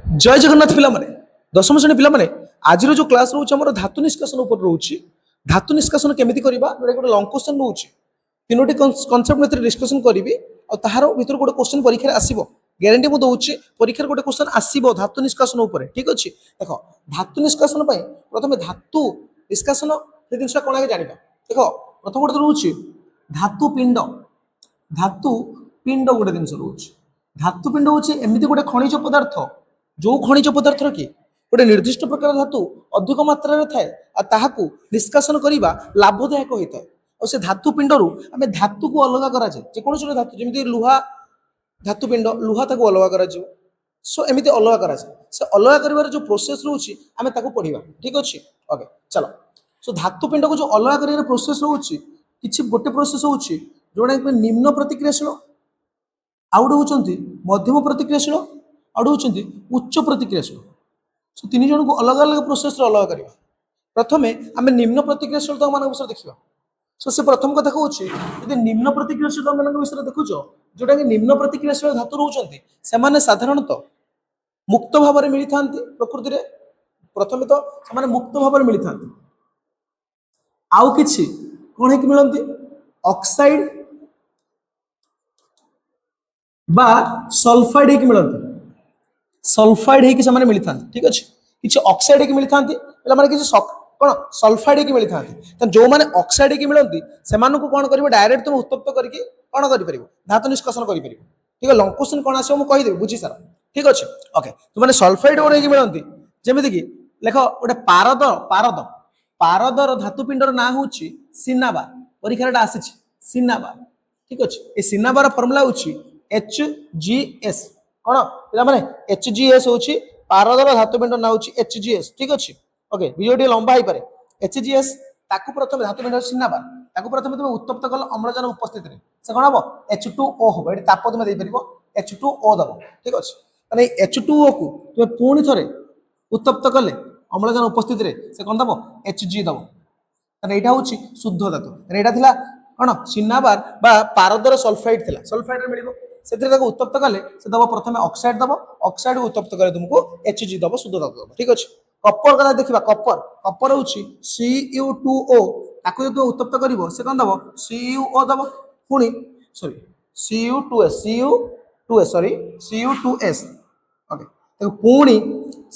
जय जगन्नाथ पिला माने दशम श्रेणी पिला माने आज जो क्लास रोचे हमर धातु निष्कासन ऊपर रोचे धातु निष्कासन केमिति करिबा गोटे लॉन्ग क्वेश्चन रोचे तीनोटी कांसेप्ट में डिस्कशन करिवि और ताहार भीतर गोटे क्वेश्चन परीक्षा आसीबो ग्यारंटी मु दउची परीक्षा गोटे क्वेश्चन आसीबो धातु निष्कासन ऊपर ठीक अछि देखो धातु निष्कासन पय प्रथमे धातु निष्कासन से जिनसा कोन आगे जानिबा देखो प्रथम गोटे रोचे धातु पिंड गोटे जिनस रोचे धातु पिंड होची एमिति गोटे खनिज पदार्थ जो खनिज पदार्थ कि गोटे निर्दिष्ट प्रकार धातु अधिक मात्रा थाए आ ताहाकू निष्कासन करिबा लाभदायक होता है और से धातु पिंडरू आम धातु को अलग करा जाए जेकोसी धातु जमी लुहा धातु पिंड लुहा ताको अलग करा जाए सो एमिति अलग करा जाए से अलग करिवार जो प्रोसेस रोची आम ताको पढ़िबा ठीक अछि ओके चलो सो धातु पिंड को जो अलग करिवार प्रोसेस रोची किछि गोटे प्रोसेस होची जोडा निम्न प्रतिक्रियाशील आउट होचंती मध्यम प्रतिक्रियाशील आउट होचंती उच्च प्रतिक्रियाशील सो तीन जन को अलग अलग प्रोसेस अलग करवा प्रथमे आम निम्न प्रतिक्रियाशीलता मान विषय देखा सो से प्रथम कथा कहूँ यदि निम्न प्रतिक्रियाशीलता मान विषय देखुच जोटा कि निम्न प्रतिक्रियाशील धातु रोचंती से साधारणतः मुक्त भाव में मिली था प्रकृति में प्रथम तो से मुक्त भाव में मिली था आउ किछि कौन है कि मिलती ऑक्साइड बा सल्फाइड है कि मिलती सल्फाइड है कि से मिली था ठीक अच्छे किसी ऑक्साइड है कि मिली था माने किसी कौन सल्फाइड है कि मिली था जो मैंने ऑक्साइड है कि मिलती से कौन कर डायरेक्ट तुम उत्तप्त करके कौन कर धातु निष्कासन कर ठीक है लॉन्ग क्वेश्चन कौन आसो मुझे कहीदेवी बुझी सारा ठीक अच्छे ओके तुमने सल्फाइड गोटे कि मिलती जमीती कि लेख गोटे पारद पारद पारदर धातुपिंडर ना हूँ सिनाबार परीक्षा आसी सिनाबार ठीक अच्छे ये सिनाबार फर्मुला हूँ HGS कौन पे HGS हूँ पारदर धातुपिंड ना हूँ HGS ठीक अच्छे ओके वीडियो लंबा हो पारे HGS ताकू प्रथम धातुपिंड सिनाबार ताकू प्रथम तुम उत्तप्त कल अम्लजान उपस्थित से कौन हम H2O हम ये ताप तुम देपर H2O दब ठीक अच्छे मैंने H2O को तुम पुणी थे उत्तप्त कले अम्लजान उपस्थित से कौन दब Hg दब यहाँ हूँ शुद्ध धातु यहाँ कौन सिनाबार बा पारदर सल्फाइड थी सल्फाइड मिल से उत्तप्त कले से दब प्रथम ऑक्साइड दब ऑक्साइड उत्तप्त कले तुमको Hg दब शुद्ध धातु दब ठीक अच्छे कपर कथा देखा कपर कपर हूँ Cu2O ताको जो उत्तप्त कर कौन दब CuO दब पुणी sorry Cu2S sorry Cu2S okay पुणी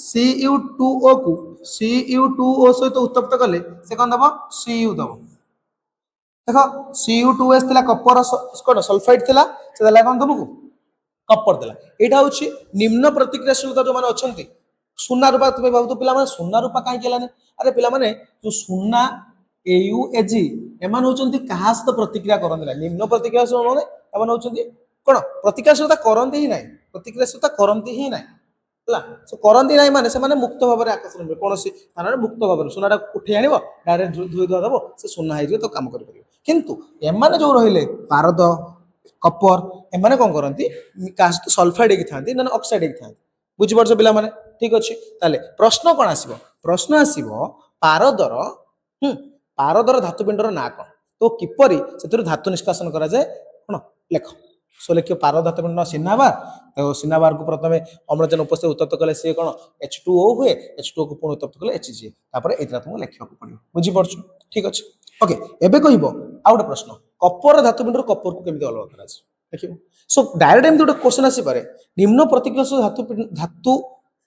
Cu2O को Cu2O सहित उत्तप्त कले से कौन दब Cu दब देख Cu2S थिला कपर कौन सल्फाइड थिला से देला कौन तुमको कपर देला एटा होची निम्न प्रतिक्रियाशीलता जो माने अछंती सुना रूपा तुम भावतो पिला माने सुना रूपा काहे केलाने अरे पिला माने जो सुना AuAg एमान होचंती कहा सहित प्रतिक्रिया करंदिला निम्न प्रतिक्रियाशील माने एमान होचंती कोन प्रतिक्रियाशीलता करंती ही नाही प्रतिक्रियाशीलता करंती ही नाही हला सो करंती नाही माने से माने मुक्त भाव रे आकर्षण होबे कोनोसी थाना मुक्त भाव रे सुनाटा उठे आनिबो डायरेक्ट धुई धुआ दबो से सुना हे तो काम करि परिबो किंतु एमाने जो रहिले पारद कपर एमाने कोन करंती कास तो सल्फाइड की थांती न ऑक्साइड की थांती बुझि परछ पिला माने ठीक अछि ताले प्रश्न कोन आसीबो प्रश्न आसीबो पारदर पारदर धातुपिंडर ना कोन तो किपरि सेतिर धातु निष्कासन करा जाय कोन लेख सो लेख पारद धातुपिंड सिनाबार तो सिनाबार को प्रथमे अम्लजान उपस्थित उत्तप्त कले से कोन H2O हुए H2O को पुणी उत्तप्त कले Hg तापर एतरा तुमको लेखिया को पड़ियो बुझि परछ ठीक अछि ओके एबे कहिबो आ गोटे प्रश्न कपर धातुपिंडर कपर को केमिति अलग करा छै देखिबो सो डायरेक्ट एमति गोटे क्वेश्चन आसी पारे निम्न प्रतिक्रियाशील धातु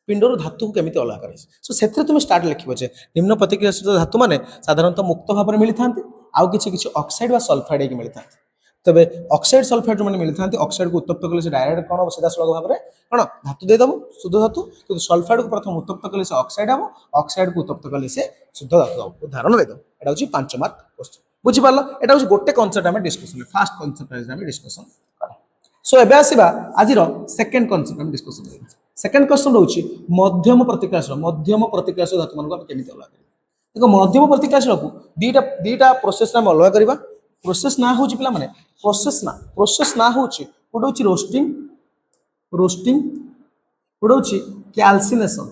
पिंडर धातु को केमिति अलग करा छै सो सेथरे तुम स्टार्ट लिखिबो जे निम्न प्रतिक्रियाशील धातु माने साधारणतः मुक्त भाव में मिली थांती आउ किछि ऑक्साइड वा सल्फाइड के मिली थांती तबे ऑक्साइड सल्फाइड जो मिली था ऑक्साइड को उत्तप्त कले से डायरेक्ट कौन सीधा सड़क भाव में कौन धातु देदेव शुद्ध धातु तो सल्फाइड को प्रथम उत्तप्त कले से ऑक्साइड हम ऑक्साइड को उत्तप्त कले से शुद्ध धातु दब उदाहरण देदेव एटा होची 5 मार्क क्वेश्चन बुझि पारलो एटा होची गोटे कांसेप्ट हम डिस्कशन फर्स्ट कांसेप्ट हम डिस्कशन करा सो एबे आसीबा आजिर सेकंड कांसेप्ट हम डिस्कशन करा सेकंड क्वेश्चन होची मध्यम प्रतिक्रियाशील धातु मन को केमिति अलग करिबा देखो मध्यम प्रतिक्रियाशील को दीटा प्रोसेस नाम अलग करिबा प्रोसेस ना होची पिला माने प्रोसेस ना होची गोटे होची रोस्टिंग गोटे होची कैल्सिनेशन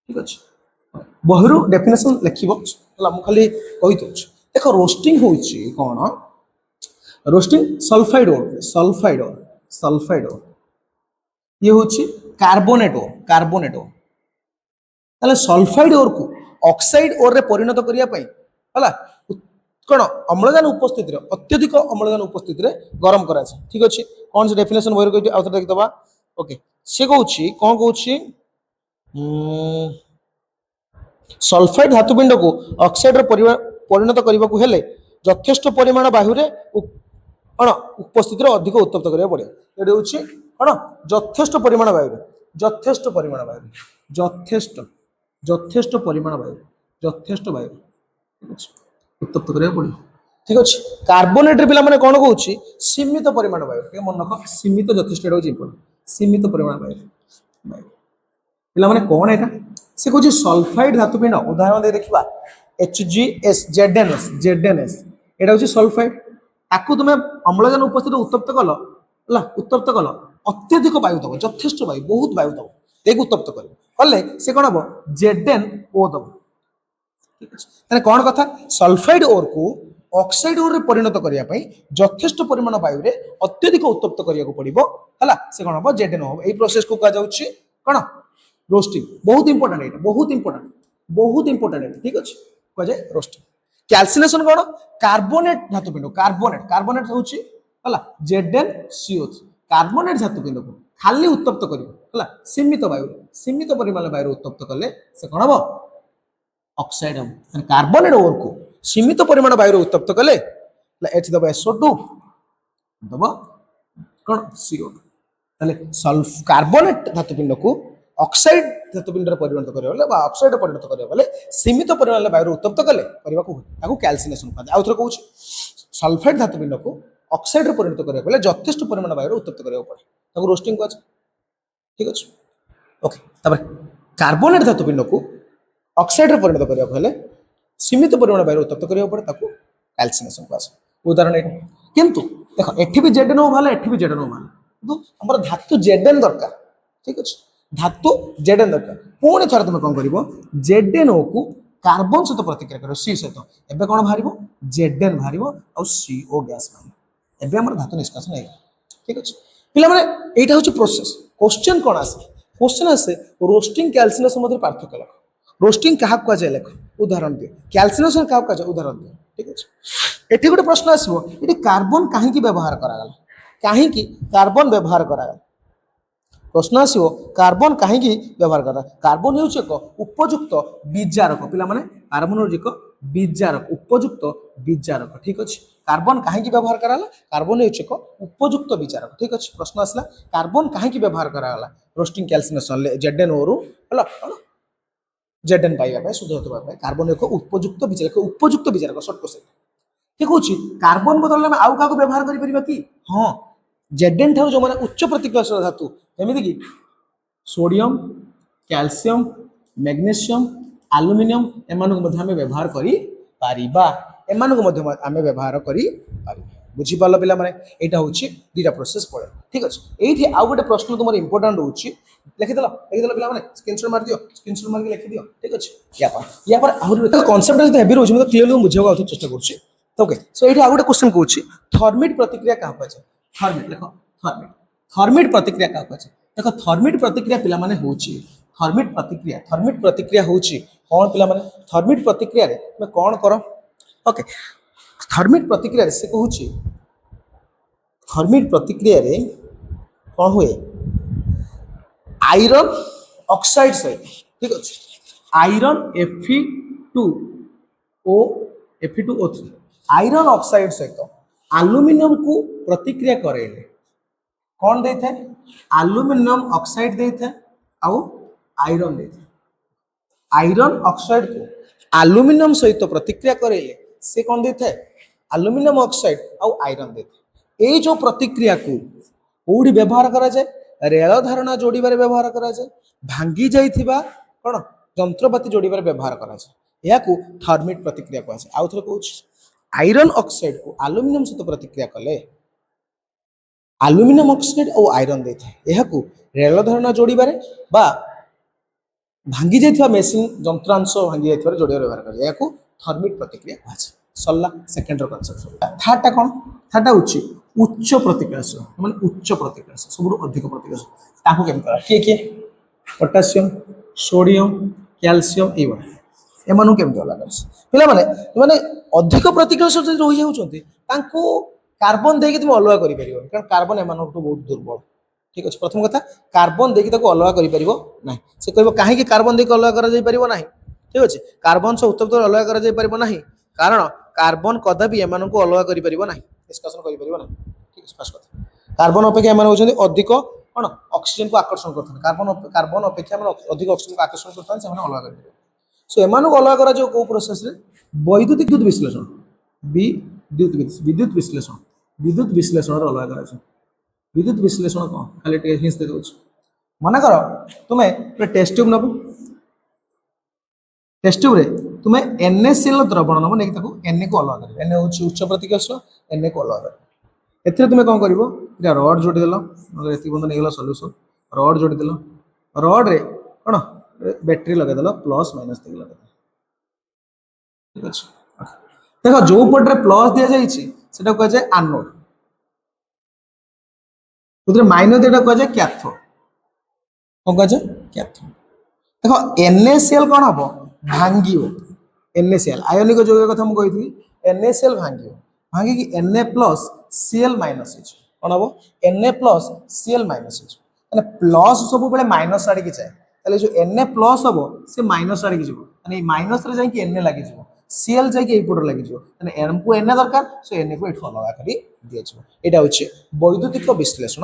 ठीक अछि बहिरु डेफिनेशन लिखिबो हला मु खाली कहि दउछ देखो रोस्टिंग होची कोन रोस्टिंग सल्फाइड ये हूँ कार्बोनेट ओर कार्बोनेट ओर ताले सल्फाइड ओर को ऑक्साइड ओर रे परिणत करिया पई हला कौन अम्लजान उपस्थित रे अत्यधिक अम्लजान उपस्थित रे गरम करा छै ठीक अछि कौन से डेफिनेशन बहिर कहै आउथर देखि दबा ओके से कहूची कौन कहूची सल्फाइड धातुपिंड को ऑक्साइड रे परिणत करबा को हेले यथेष्ट परिमाण बायु रे कौन उपस्थित रे अधिक उत्तप्त करिया पड़े एडी होची कौन यथेष्ट परिमाण बायु रे यथेष्ट परिमाण बायु यथेष्ट यथेष्ट परिमाण बायु यथेष्ट बायु ठीक अछि उत्तप्त करिया पड़े ठीक अछि कार्बोनेट रे पिला माने कोन कहूची सीमित परिमाण बायु के मन रख सीमित यथेष्ट एडो इम्पोर्टेंट सीमित परिमाण बायु पिला माने कोन एटा से कहूची सल्फाइड धातुपिंड उदाहरण दे देखिबा HgS ZnS ZnS एटा होची सल्फाइड ताकू तुमे अम्लजान उपस्थित उत्तप्त कल हला उत्तप्त कल अत्यधिक वायु दब यथेष्ट वायु बहुत वायु दब एक उत्तप्त कर कले से कोन हबो ZnO दब ठीक अछि तने कोन कथा सल्फाइड ओर को ऑक्साइड ओर रे परिणत करिया पई यथेष्ट परिमाण वायु रे अत्यधिक उत्तप्त करिया को पड़िबो हला से कोन हबो ZnO हबो एई प्रोसेस को का जाउची कोन रोस्टिंग बहुत इंपोर्टेंट है बहुत इंपोर्टेंट ठीक अछि को जाय रोस्टिंग कैल्सिनेशन कोन कार्बोनेट धातुपिंड कार्बोनेट होची हला ZnCO3 कार्बोनेट धातुपिंड को खाली उत्तप्त करियो हला सीमित परिमाण वायु उत्तप्त करले से कोन हबो ऑक्साइड हम कार्बोनेट ओर को सीमित परिमाण वायु उत्तप्त कले एच दबा SO2 दबा कोन CO ताले सल्फ कार्बोनेट धातुपिंड को ऑक्साइड धातुपिंड रे परिणत करियो बले बा ऑक्साइड रे परिणत करियो बले सीमित परिमाण वायु उत्तप्त कले करबा को ताको कैल्सिनेशन कहते आउथर कहूछ सल्फाइड धातुपिंड को ऑक्साइड रे परिणत करियो बले यथेष्ट परिमाण वायु उत्तप्त करियो पड़े ताको रोस्टिंग कहछ ठीक अछि ओके तबे कार्बोनेट धातुपिंड को ऑक्साइड रे परिणत करियो हेले सीमित परिमाण वायु उत्तप्त करियो पड़े ताको कैल्सिनेशन कहछ उदाहरण एटा किंतु देखो एठी भी ZnO भाले एठी भी ZnO भाले तो हमर धातु Zn दरकार ठीक अछि धातु Zn दरकार पुणी थरे तुम कौन करिवो ZnO को कार्बन सहित प्रतिक्रिया करिवो C सहित एबे कोन भारिवो Zn भारिवो और CO गैस भारिवो एबे हमर धातु निष्कासन है ठीक अछि पिला माने एटा होची प्रोसेस क्वेश्चन कोन आसे क्वेश्चन आसे रोस्टिंग कैल्सिनेशन मध्ये पार्थक्य लख रोस्टिंग कहा को जाय लख उदाहरण दे कैल्सिनेशन कहा को जाय उदाहरण दे ठीक अछि एठी गोटे प्रश्न आसीबो एठी कार्बन काहे की व्यवहार करा गला काहे की कार्बन व्यवहार करा गला प्रश्न आसीबो कार्बन काहे की व्यवहार करा कार्बन हेउछ एक उपयुक्त बीजारक पिला माने कार्बन हेउछ एक बीजारक उपयुक्त बीजारक ठीक अछि कार्बन काहे की व्यवहार कराला कार्बन हेउछ एक उपयुक्त बीजारक ठीक अछि प्रश्न आसला कार्बन काहे की व्यवहार कराला रोस्टिंग कैल्सिनेशन ZnO रु हला Zn पाइबा पे शुद्ध होतबा पे कार्बन एक उपयुक्त बीजारक शॉर्ट क्वेश्चन ठीक होछि कार्बन बदलले हम आउ का को व्यवहार करि परिबा की हां Zn ठाउ जो माने उच्च प्रतिक्रियाशील धातु जेमिति कि सोडियम कैल्शियम मैग्नीशियम एल्युमिनियम एमानक मध्ये हम व्यवहार करि पारिबा एमानक मध्ये हम व्यवहार करि पारिबा बुझी पालो पिला माने एटा होछि दुटा प्रोसेस पड़े ठीक अछि एठी आउ गोटे प्रश्न तुमर इंपोर्टेंट होछि लिखि देला पिला माने स्क्रीनशॉट मार दियो स्क्रीनशॉट मार के लिखि दियो ठीक अछि या पर आहुर कांसेप्ट जते हेवी रहउछि मतलब क्लियरली बुझेबा आउ चेष्टा करछि ओके सो एठी आउ गोटे क्वेश्चन कहउछि थर्मिट प्रतिक्रिया का होय छै थर्मिट लिखो थर्मिट प्रतिक्रिया का होय छै देखो थर्मिट प्रतिक्रिया पिला माने होछि थर्मिट प्रतिक्रिया होछि कोन पिला माने थर्मिट प्रतिक्रिया रे मैं कोन करो ओके थर्मिट प्रतिक्रिया रे से कहउछि थर्मिट प्रतिक्रिया रे कोन हुए आयरन ऑक्साइड सहित ठीक अछि iron Fe2O Fe2O3 iron oxide सहित एल्युमिनियम को प्रतिक्रिया करेले कौन दे थे एल्युमिनियम ऑक्साइड दे थे आउ आयरन दे थे आयरन ऑक्साइड को एल्युमिनियम सहित प्रतिक्रिया करेले से कौन दे थे एल्युमिनियम ऑक्साइड आउ आयरन दे थे ए जो प्रतिक्रिया को कोडी व्यवहार करा जाए रेल धारणा जोड़ीबारे व्यवहार करा जाए भांगी जाइथिबा कोन यंत्रपाती जोड़ीबारे व्यवहार करा जाए या को थर्मिट प्रतिक्रिया कहै छै आउ थरे कहूछ आयरन ऑक्साइड को एल्युमिनियम सहित प्रतिक्रिया कले एल्युमिनियम ऑक्साइड और आयरन दे था यह को रेल धारणा जोड़ीबारे बा भांगी जाइथिबा मेसिन यंत्रांश भांगी जाइथिबा जोड़िबारे व्यवहार करा या को थर्मिट प्रतिक्रिया कहै छै सल्ला सेकंड रो कांसेप्ट थर्ड टा कोन थर्ड टा होछि उच्च प्रतिक्रियाशील माने उच्च प्रतिक्रियाशील सब अधिक प्रतिक्रियाशील ताकू केम करा किए पोटासियम सोडियम कैल्शियम एमानू केमती अलग पिला माने अधिक प्रतिक्रियाशील जदि रही जाउछन्ती तांको कार्बन देके तुम अलग करि परिबो कारण कार्बन एमानू बहुत दुर्बल ठीक अछि प्रथम कथा कार्बन देके ताको अलग करि परिबो नाही से कहबो काहे कि कार्बन देके अलग करा जाई परिबो नाही ठीक अछि कार्बन से उत्तप्त अलग करा जाई परिबो नाही कारण कार्बन कदापि एमानू को अलग करि परिबो नाही डिस्कशन करि परिबो नाही ठीक अछि फर्स्ट कथा कार्बन अपेक्षा एमाने होछन्ती अधिक कोन ऑक्सीजन को आकर्षण करथन कार्बन अपेक्षा एमाने अधिक ऑक्सीजन को आकर्षण करथन से माने अलग करि परिबो सो एमानू को अलग करा जो को प्रोसेस रे वैद्युतिक विद्युत विश्लेषण विद्युत विश्लेषण रो अलग करा छै विद्युत विश्लेषण कौन खाली हिंस दे दूँ मन कर तुम्हें टेस्ट ट्यूब नब टेस्ट ट्यूब रे तुम्हें NaCl द्रवण नब नहीं Na को अलग कर Na हूँ उच्च प्रतिक्रियाशील Na को अलग कर एथिरे तुम्हें कौन कर रड जोड़ी देल ये बंद नहीं सल्यूशन रड जोड़ी देल रड रे कौन बैटेरी लगेदेल प्लस माइनस देख लगे ठीक अच्छे देख जो पटे प्लस दि जाए कह जाए आनोड माइनस दिटा कह जाए कैथोड कौन कह जाए कैथोड देखो NaCl कौन हम भांगी NaCl आयोनिक यौगिक कथा मुझे कही NaCl भांगी कि Na प्लस Cl माइनस कौन हम Na plus Cl minus plus सब बेले माइनस आड़े जाए ताले जो Na प्लस हम से माइनस आड़े जी माइनस रे जाकि Na लगी Cl जाकि एपटे लगी एम को Na दरकार सो Na को ये अलग कर दिया हूँ वैद्युतिक विश्लेषण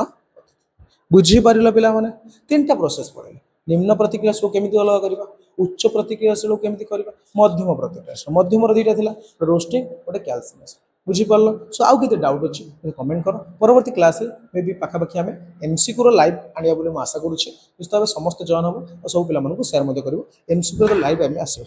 बुझी पार पिला माने तीन प्रोसेस पड़े निम्न प्रतिक्रियाशील केमिति अलग करबा उच्च प्रतिक्रियाशील केमिति करबा मध्यम प्रतिक्रियाशील मध्यम दुईटा थिला रोस्टिंग गोटे कैल्शियम बुझी पारल सो आउ केते डाउट अछि कमेंट करो परवर्ती क्लास रे मे भी पाखा पाखी हमें एमसीक्यू रो लाइव आनिया बोली आशा करूछि निश्चित भाव समस्त जॉइन हो और सब पिला मानकु शेयर मते करिवो एमसीक्यू रो लाइव हमें आसे